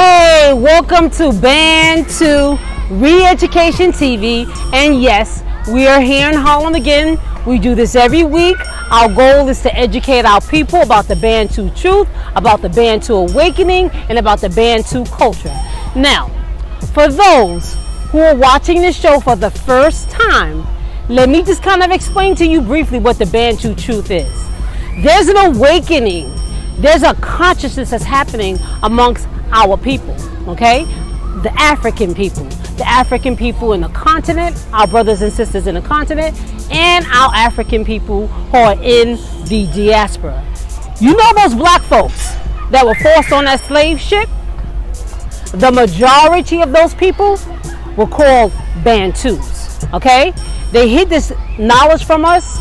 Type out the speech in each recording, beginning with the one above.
Hey, welcome to Bantu Re-Education TV, and yes, we are here in Harlem again. We do this every week. Our goal is to educate our people about the Bantu truth, about the Bantu awakening, and about the Bantu culture. Now, for those who are watching this show for the first time, let me just kind of explain to you briefly what the Bantu truth is. There's an awakening. There's a consciousness that's happening amongst our people, okay? The African people in the continent, our brothers and sisters in the continent, and our African people who are in the diaspora. You know those black folks that were forced on that slave ship? The majority of those people were called Bantus, okay? They hid this knowledge from us,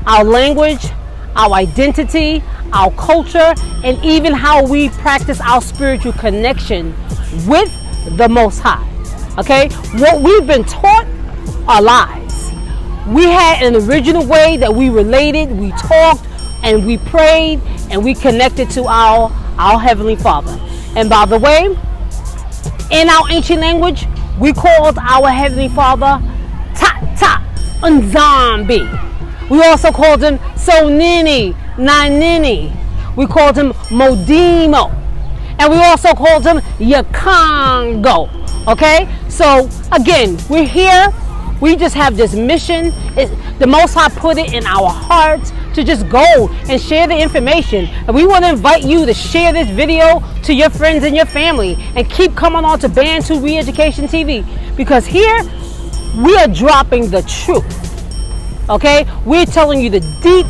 our language, our identity, our culture, and even how we practice our spiritual connection with the Most High. Okay, what we've been taught are lies. We had an original way that we related, we talked, and we prayed, and we connected to our Heavenly Father. And by the way, in our ancient language, we called our Heavenly Father TATA, NZAMBE. We also called him NINI. We called him Modimo. And we also called him Yakongo. Okay? So, again, we're here. We just have this mission. The Most High put it in our hearts to just go and share the information. And we want to invite you to share this video to your friends and your family. And keep coming on to Bantu Re-Education TV. Because here, we are dropping the truth. Okay? We're telling you the deep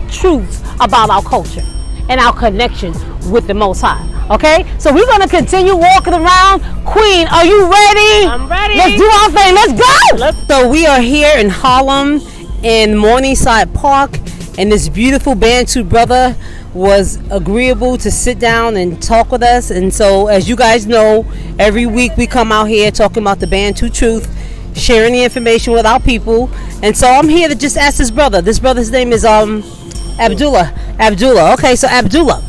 truths about our culture and our connection with the Most High. Okay? So we're going to continue walking around. Queen, are you ready? I'm ready. Let's do our thing. Let's go! So we are here in Harlem in Morningside Park, and this beautiful Bantu brother was agreeable to sit down and talk with us. And so, as you guys know, every week we come out here talking about the Bantu truth, sharing the information with our people. And so I'm here to just ask this brother. This brother's name is Abdullah. Okay, so Abdullah,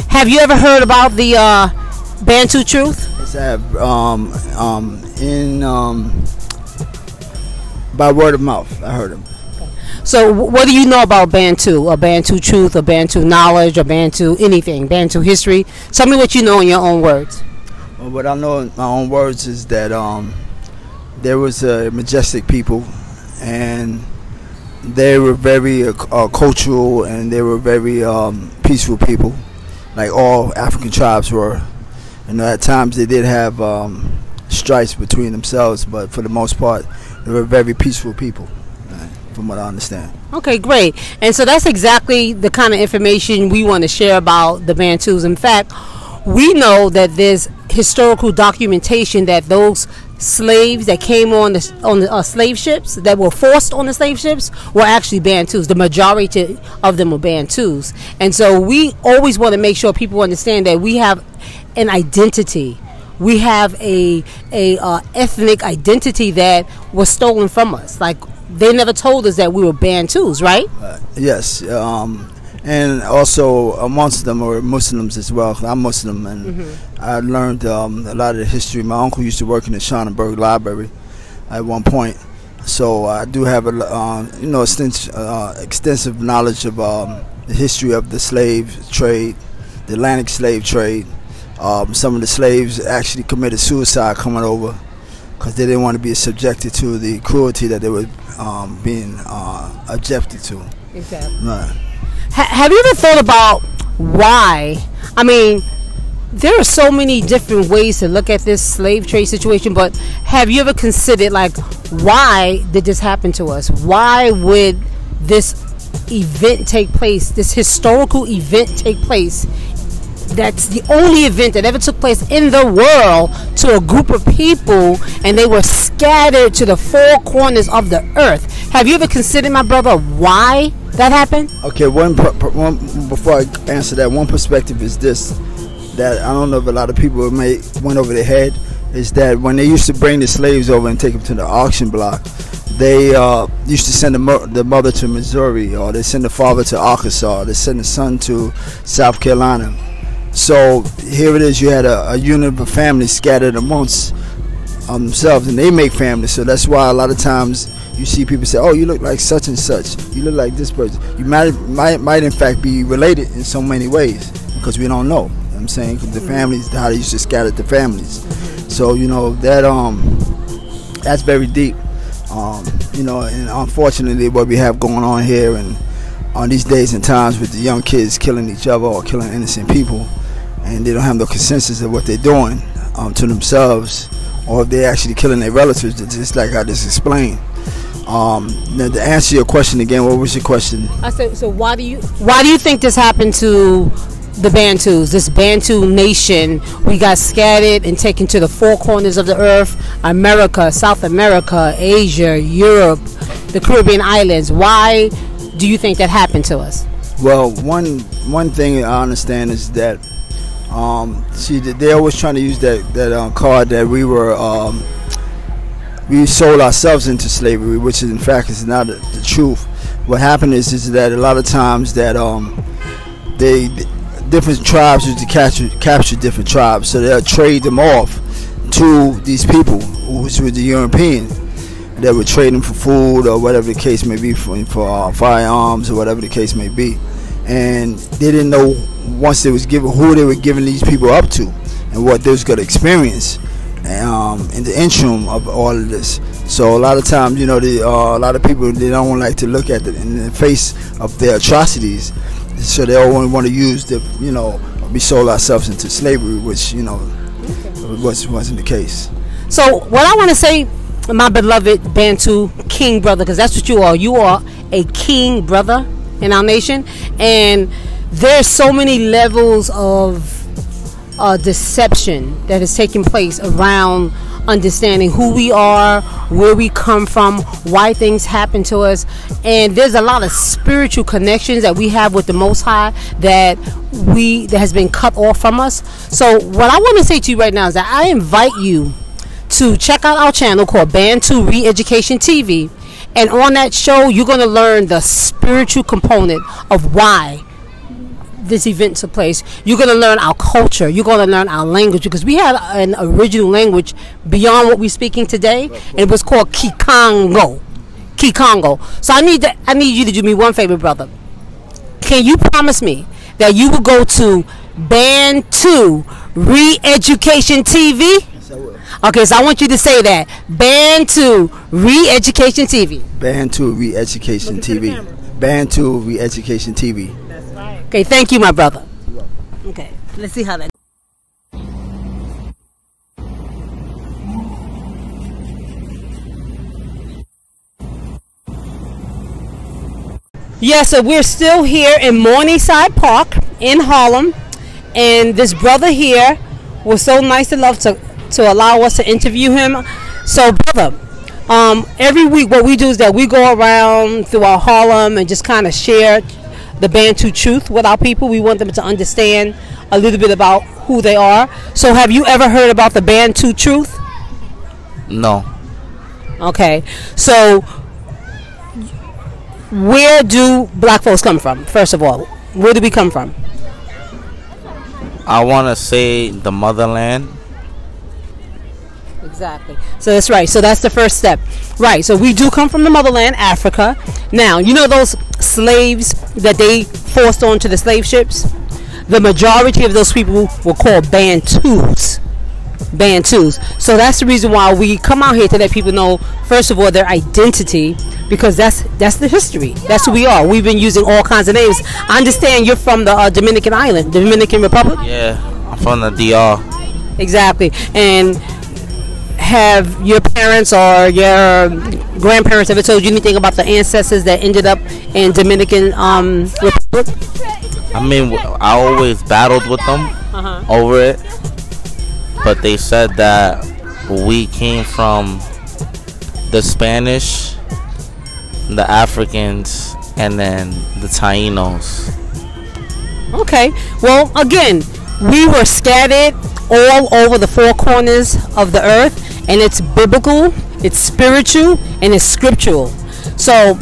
have you ever heard about the Bantu truth? Yes, I have. By word of mouth, I heard him. So what do you know about Bantu, or Bantu truth, or Bantu knowledge, or Bantu anything, Bantu history? Tell me what you know in your own words. Well, what I know in my own words is that there was a majestic people, and they were very cultural, and they were very peaceful people, like all African tribes were. And at times they did have strifes between themselves, but for the most part, they were very peaceful people, from what I understand. Okay, great. And so that's exactly the kind of information we want to share about the Bantus. In fact, we know that there's historical documentation that those slaves that came on the slave ships, that were forced on the slave ships, were actually Bantus. The majority of them were Bantus. And so we always want to make sure people understand that we have an identity. We have a ethnic identity that was stolen from us. Like, they never told us that we were Bantus, right? Yes. And also amongst them were Muslims as well. I'm Muslim, and I learned a lot of the history. My uncle used to work in the Schonenberg Library at one point, so I do have extensive knowledge of the history of the slave trade, the Atlantic slave trade. Some of the slaves actually committed suicide coming over because they didn't want to be subjected to the cruelty that they were being objected to. Exactly. Have you ever thought about why? I mean, there are so many different ways to look at this slave trade situation, but have you ever considered, like, why did this happen to us? Why would this event take place, this historical event take place? That's the only event that ever took place in the world to a group of people, and they were scattered to the four corners of the earth. Have you ever considered, my brother, why that happened? Okay, one before I answer that, one perspective is this, that I don't know if a lot of people went over their head, is that when they used to bring the slaves over and take them to the auction block, they used to send the mother to Missouri, or they send the father to Arkansas, or they send the son to South Carolina. So here it is, you had a unit of a family scattered amongst themselves, and they make families. So that's why a lot of times you see people say, oh, you look like such and such, you look like this person. You might in fact be related in so many ways, because we don't know. You know what I'm saying? Because the families, how they used to scatter the families. So you know that that's very deep. You know, and unfortunately what we have going on here and on these days and times with the young kids killing each other or killing innocent people, and they don't have no consensus of what they're doing to themselves, or if they're actually killing their relatives, just like I just explained. Now to answer your question again, what was your question? I said, so why do you think this happened to the Bantus, this Bantu nation? We got scattered and taken to the four corners of the earth: America, South America, Asia, Europe, the Caribbean islands. Why do you think that happened to us? Well, one thing I understand is that see, they're always trying to use that card that we sold ourselves into slavery, which is in fact is not the truth. What happened is that a lot of times that different tribes used to capture different tribes, so they'll trade them off to these people, which were the European. They would trade them for food or whatever the case may be, for firearms or whatever the case may be, and they didn't know once they was given who they were giving these people up to and what they was going to experience in the interim of all of this. So a lot of times, you know, a lot of people, they don't like to look at it in the face of their atrocities, so they only want to use the, you know, we sold ourselves into slavery, which, you know, wasn't the case. So what I want to say, my beloved Bantu king brother, because that's what you are. You are a king brother in our nation, and there's so many levels of deception that is taking place around understanding who we are, where we come from, why things happen to us, and there's a lot of spiritual connections that we have with the Most High that has been cut off from us. So what I want to say to you right now is that I invite you to check out our channel called Bantu Re-Education TV, and on that show you're going to learn the spiritual component of why this event took place. You're going to learn our culture, you're going to learn our language, because we had an original language beyond what we're speaking today, and it was called Kikongo. So I need you to do me one favor, brother. Can you promise me that you will go to Bantu Re-Education TV? Okay, so I want you to say that. Bantu Re-Education TV. Bantu Re-Education TV. Bantu Re-Education TV. That's right. Okay, thank you, my brother. Okay, let's see how that. Yeah, so we're still here in Morningside Park in Harlem, and this brother here was so nice enough to allow us to interview him. So brother, every week what we do is that we go around throughout Harlem and just kind of share the Bantu truth with our people. We want them to understand a little bit about who they are. So have you ever heard about the Bantu truth? No. Okay, so where do black folks come from? First of all, where do we come from? I want to say the motherland. Exactly. So that's right. So that's the first step. Right. So we do come from the motherland, Africa. Now, you know those slaves that they forced onto the slave ships? The majority of those people were called Bantus. So that's the reason why we come out here to let people know, first of all, their identity, because that's the history. That's who we are. We've been using all kinds of names. I understand you're from the Dominican island, Dominican Republic? Yeah, I'm from the DR. Exactly. And have your parents or your grandparents ever told you anything about the ancestors that ended up in Dominican Republic? I mean, I always battled with them over it, but they said that we came from the Spanish, the Africans, and then the Tainos. Okay, well, again, we were scattered all over the four corners of the earth, and it's biblical, it's spiritual, and it's scriptural. So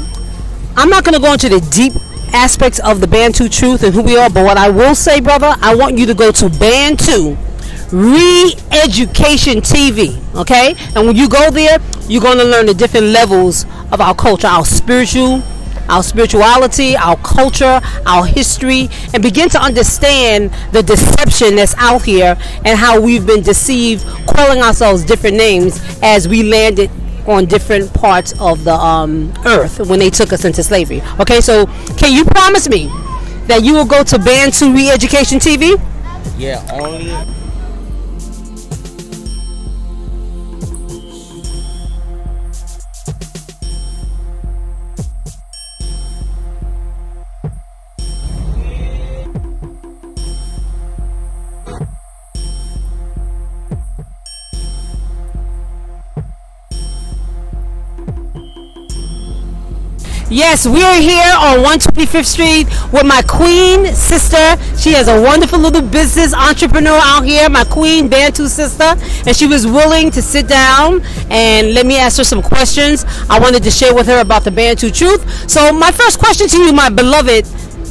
I'm not going to go into the deep aspects of the Bantu truth and who we are, but what I will say, brother, I want you to go to Bantu Re-Education TV, okay? And when you go there, you're going to learn the different levels of our culture, our spirituality, our culture, our history, and begin to understand the deception that's out here and how we've been deceived, calling ourselves different names as we landed on different parts of the earth when they took us into slavery. Okay, so can you promise me that you will go to Bantu Re-Education TV? Yeah, only. Yes, we're here on 125th Street with my queen sister. She has a wonderful little business entrepreneur out here, my queen Bantu sister, and she was willing to sit down and let me ask her some questions. I wanted to share with her about the Bantu truth. So my first question to you, my beloved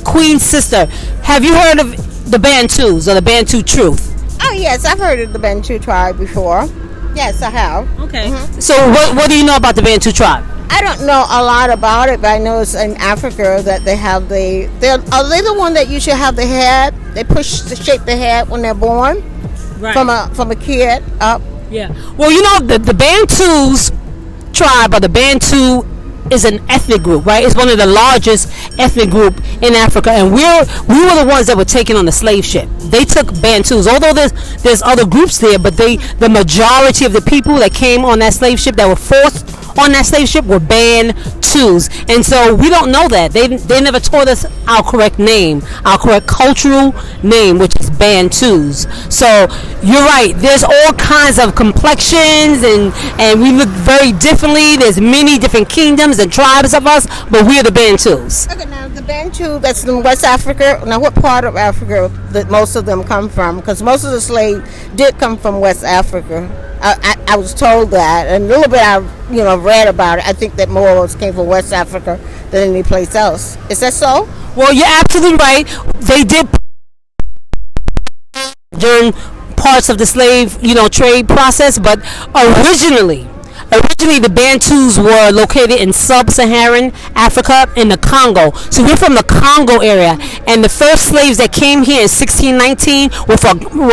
queen sister, have you heard of the Bantus or the Bantu truth? Oh yes, I've heard of the Bantu tribe before. Yes, I have. Okay. So what do you know about the Bantu tribe? I don't know a lot about it, but I know it's in Africa that they have are they the one that usually have the head? They push to shape the head when they're born, Right. from a kid up. Yeah. Well, you know, the Bantus tribe, or the Bantu, is an ethnic group, right? It's one of the largest ethnic group in Africa, and we were the ones that were taken on the slave ship. They took Bantus, although there's other groups there, but the majority of the people that came on that slave ship, that were forced on that slave ship, were Bantus. And so we don't know that. They never taught us our correct name, our correct cultural name, which is Bantus. So you're right, there's all kinds of complexions, and we look very differently. There's many different kingdoms and tribes of us, but we're the Bantus. Okay, now the Bantu, that's in West Africa. Now what part of Africa that most of them come from? Because most of the slaves did come from West Africa. I was told that, and a little bit I've read about it. I think that more of us came from West Africa than any place else. Is that so? Well, you're absolutely right. They did during parts of the slave, trade process, but originally the Bantus were located in sub-Saharan Africa in the Congo. So we're from the Congo area, and the first slaves that came here in 1619 were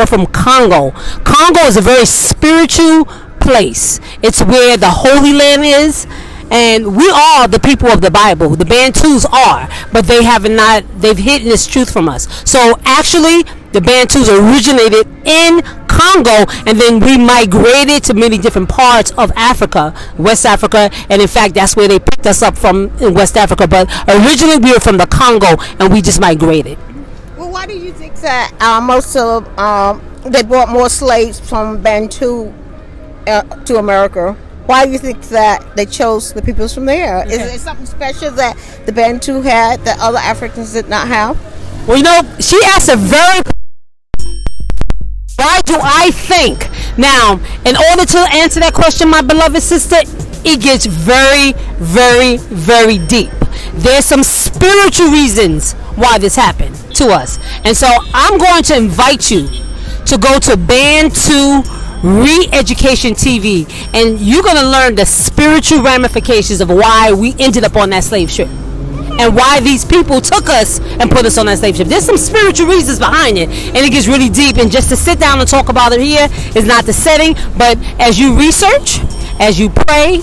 from Congo. Congo is a very spiritual place. It's where the Holy Land is, and we are the people of the Bible. The Bantus are, but they've hidden this truth from us. So actually, the Bantus originated in Congo, and then we migrated to many different parts of Africa, West Africa, and in fact that's where they picked us up from, in West Africa. But originally we were from the Congo, and we just migrated. Well, why do you think that they brought more slaves from Bantu to America? Why do you think that they chose the peoples from there? Okay. Is there something special that the Bantu had that other Africans did not have? Well, she asked a very... Why do I think? Now, in order to answer that question, my beloved sister, it gets very, very, very deep. There's some spiritual reasons why this happened to us. And so I'm going to invite you to go to Bantu Re-Education TV, and you're going to learn the spiritual ramifications of why we ended up on that slave ship, and why these people took us and put us on that slave ship. There's some spiritual reasons behind it, and it gets really deep, and just to sit down and talk about it here is not the setting. But as you research, as you pray,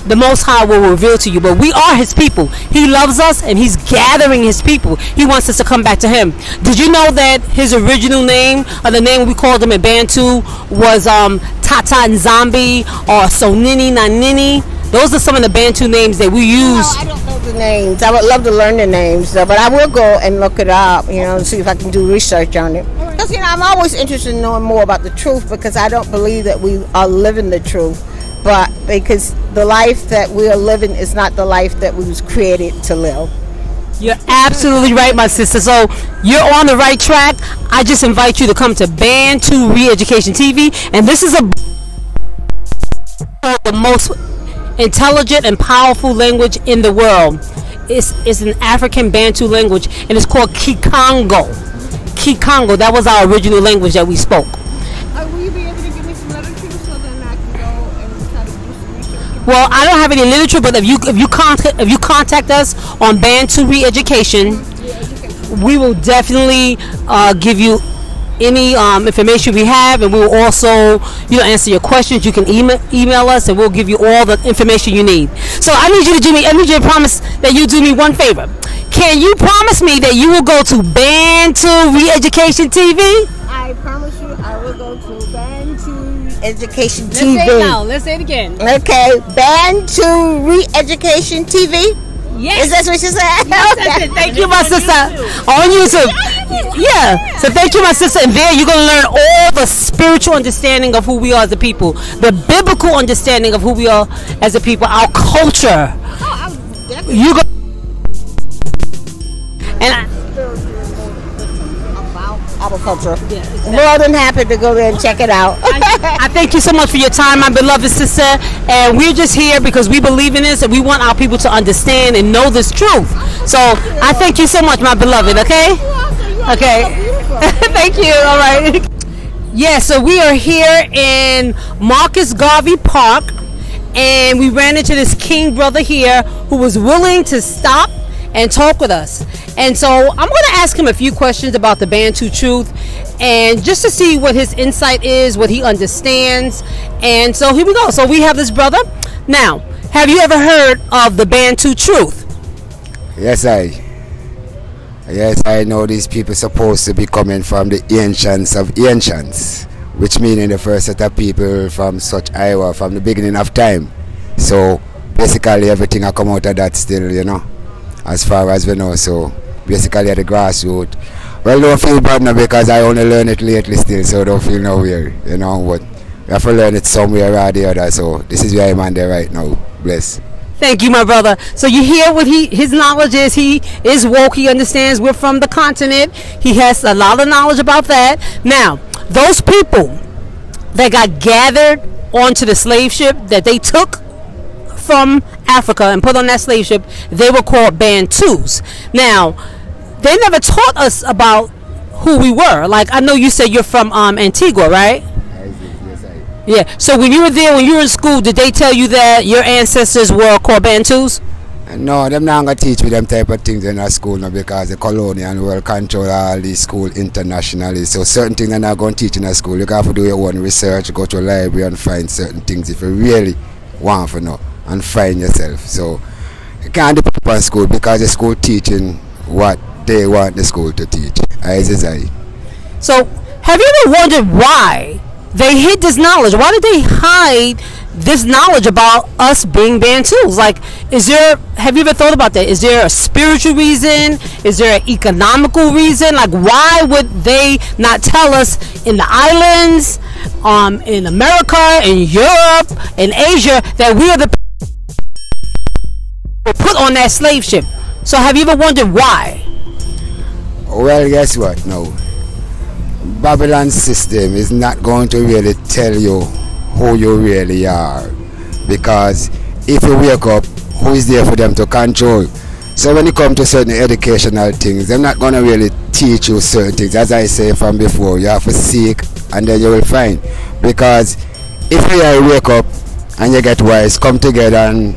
the Most High will reveal to you. But we are His people. He loves us, and He's gathering His people. He wants us to come back to Him. Did you know that His original name, or the name we called Him in Bantu, was TATA NZAMBE, or NINI? Those are some of the Bantu names that we use. No, I don't know the names. I would love to learn the names, though, but I will go and look it up, and see if I can do research on it. Because, I'm always interested in knowing more about the truth, because I don't believe that we are living the truth, but because the life that we are living is not the life that we was created to live. You're absolutely right, my sister. So you're on the right track. I just invite you to come to Bantu Re-Education TV, and this is the most intelligent and powerful language in the world. It's an African Bantu language, and it's called Kikongo. Kikongo. That was our original language that we spoke. Will you be able to give me some literature so then I can go and try to do some research? Well, I don't have any literature, but if you contact us on Bantu Re-Education, we will definitely give you any information we have, and we will also answer your questions. You can email us, and we'll give you all the information you need. So I need you to promise that you do me one favor. Can you promise me that you will go to Bantu Re-Education TV? I promise you I will go to Bantu Education Let's TV. say it now. Let's say it again. Okay, Bantu Re-Education TV. Yes. Is that what you said? Yes, that's it. Thank you, my sister. On YouTube. Yeah. So thank you, my sister. And there you're going to learn all the spiritual understanding of who we are as a people, the biblical understanding of who we are as a people, our culture. You go. And Our culture. Yeah, exactly. More than happy to go there and check it out. I thank you so much for your time, my beloved sister. And we're just here because we believe in this, and we want our people to understand and know this truth. So I thank you so much, my beloved. Okay. Okay. Thank you. All right. Yeah. So we are here in Marcus Garvey Park, and we ran into this King brother here who was willing to stop and talk with us. And so I'm going to ask him a few questions about the Bantu truth, and just to see what his insight is, what he understands. And so here we go. So we have this brother. Now, have you ever heard of the Bantu truth? Yes, I know these people supposed to be coming from the ancients of ancients, which meaning the first set of people from such Iowa from the beginning of time. So basically everything I come out of that still, as far as we know. So basically at the grassroots. Well, don't feel bad now because I only learned it lately still, so don't feel nowhere, but we have to learn it somewhere or the other. So this is where I'm on there right now. Bless. Thank you, my brother. So you hear what his knowledge is. He is woke. He understands we're from the continent. He has a lot of knowledge about that. Now, those people that got gathered onto the slave ship that they took from Africa and put on that slave ship, they were called Bantus. Now, they never taught us about who we were. Like, I know you said you're from Antigua, right? Yes, I. Yeah. So when you were there, when you were in school, did they tell you that your ancestors were called Bantus? No, them not gonna teach me them type of things in our school now because the colonial world control all these school internationally. So certain things they're not gonna teach in a school. You have to do your own research, go to a library and find certain things if you really want to know and find yourself. So you can't depend upon school because the school teaching what they want the school to teach. So have you ever wondered why they hid this knowledge? Why did they hide this knowledge about us being Bantus? Like, have you ever thought about that? Is there a spiritual reason? Is there an economical reason? Like, why would they not tell us in the islands, in America, in Europe, in Asia, that we are the people put on that slave ship? So have you ever wondered why? Well, guess what? No. Babylon's system is not going to really tell you who you really are, because if you wake up, who is there for them to control? So when you come to certain educational things, they're not going to really teach you certain things. As I say from before, you have to seek and then you will find. Because if you wake up and you get wise, come together and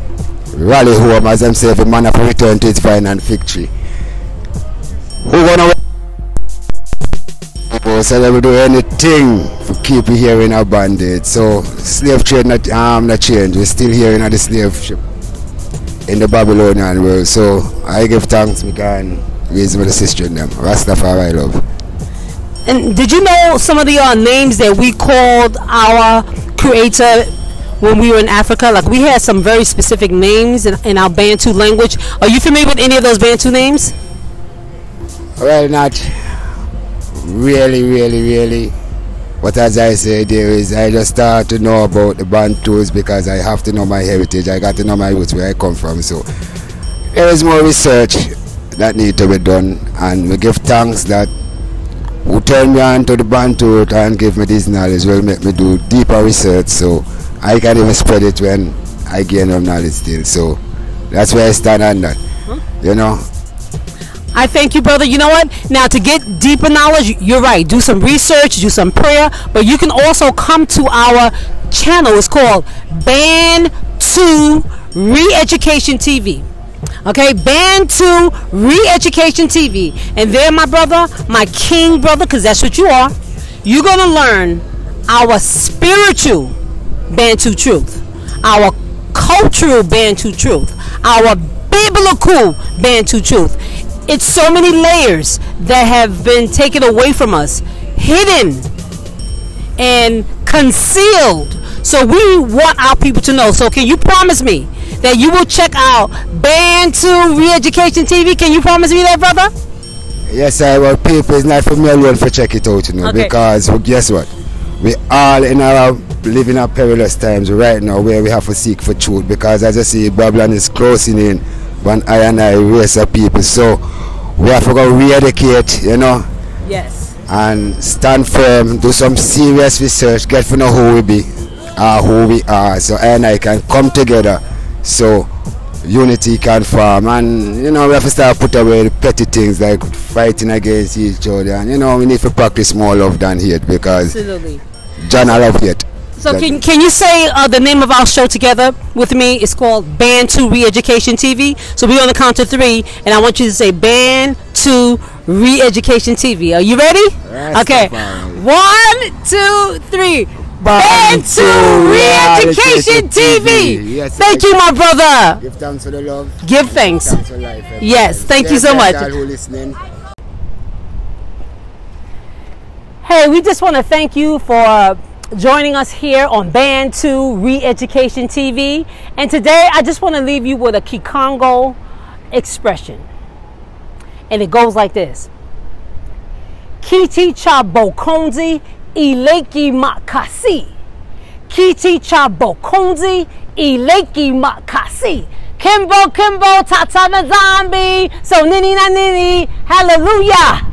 rally home, as them say, if a man have return to its vine and fig tree, who gonna so they will do anything to keep you here in our bondage. So slave trade not change. We're still here in the slave ship in the Babylonian world. So I give thanks we can raise with the sister in them. Rastafari love. And did you know some of the names that we called our creator when we were in Africa? Like, we had some very specific names in our Bantu language. Are you familiar with any of those Bantu names? Well, not really, but as I say, I just start to know about the Bantus because I have to know my heritage. I got to know my roots, where I come from. So there is more research that need to be done, and we give thanks that who turn me on to the Bantu and give me this knowledge will make me do deeper research, so I can even spread it when I gain more knowledge still. So that's where I stand on that. you know. I thank you, brother. You know what? Now, to get deeper knowledge, you're right. Do some research, do some prayer, but you can also come to our channel. It's called Bantu Re-Education TV. Okay, Bantu Re-Education TV. And there, my brother, my king brother, because that's what you are, you're going to learn our spiritual Bantu truth, our cultural Bantu truth, our biblical Bantu truth. It's so many layers that have been taken away from us, hidden and concealed. So we want our people to know. So can you promise me that you will check out Bantu Re-Education TV? Can you promise me that, brother? Yes, I will. People is not for me alone for check it out, you know, Okay. because guess what? We all live in our perilous times right now where we have to seek for truth, because as I see, Babylon is closing in one I and I race of people. So we have to go re-educate, you know. Yes. And stand firm, do some serious research, get to know who we be, who we are, so I and I can come together, so unity can form. And you know, we have to start put away the petty things like fighting against each other, and you know, we need to practice more love than hate, because Absolutely. John I love hate. So can you say the name of our show together with me? It's called Bantu Re-Education TV. So we're on the count of 3, and I want you to say Bantu Re-Education TV. Are you ready? Yes, Okay. fine. 1, 2, 3. Bantu Re-Education TV. Yes, Thank you, my brother. Give thanks for the love. Give thanks. Thanks for life. everybody. Yes, thank you so much. All who listening. Hey, we just want to thank you for joining us here on Bantu Re-Education TV. And today I just want to leave you with a Kikongo expression. And it goes like this. Kiti cha bokonzi ileki makasi. Kiti cha bokonzi ileki makasi. Kimbo kimbo TATA NZAMBE. So nini na nini. Hallelujah.